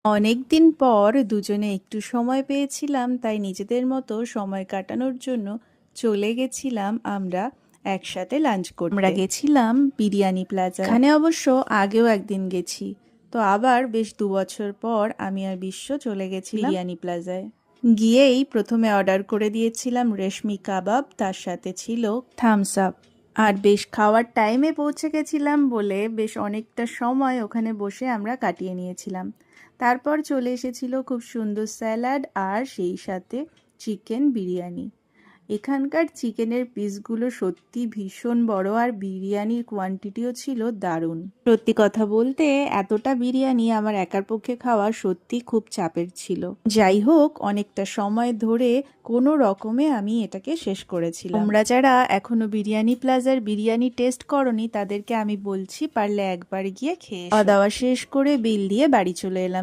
অনেকদিন পর দুজনে একটু সময় পেয়েছিলাম, তাই নিজেদের মতো সময় কাটানোর জন্য চলে গেছিলাম আমরা একসাথে লাঞ্চ করতে। আমরা গেছিলাম বিরিয়ানি প্লাজা। এখানে অবশ্য আগেও একদিন গেছি, তো আবার বেশ 2 বছর পর আমি আর বিশ্ব চলে গেছিলাম বিরিয়ানি প্লাজায়। গিয়েই প্রথমে অর্ডার করে দিয়েছিলাম রেশমি কাবাব, তার সাথে ছিল থামস আপ। আর বেশ খাওয়ার টাইমে পৌঁছে গেছিলাম বলে বেশ অনেকটা সময় ওখানে বসে আমরা কাটিয়ে নিয়েছিলাম। তারপর চলে এসেছিল খুব সুন্দর স্যালাড আর সেই সাথে চিকেন বিরিয়ানি। এখানকার চিকেনের পিসগুলো সত্যি ভীষণ বড়, আর বিরিয়ানির কোয়ান্টিটিও ছিল দারুণ। সত্যি কথা বলতে এতটা বিরিয়ানি আমার একার পক্ষে খাওয়া সত্যি খুব চাপের ছিল। যাই হোক, অনেকটা সময় ধরে কোনো রকমে আমি এটাকে শেষ করেছিলাম। তোমরা যারা এখনো বিরিয়ানি প্লাজার বিরিয়ানি টেস্ট করনি, তাদেরকে আমি বলছি পারলে একবার গিয়ে খেয়ে খাওয়া দাওয়া শেষ করে বিল দিয়ে বাড়ি চলে এলাম।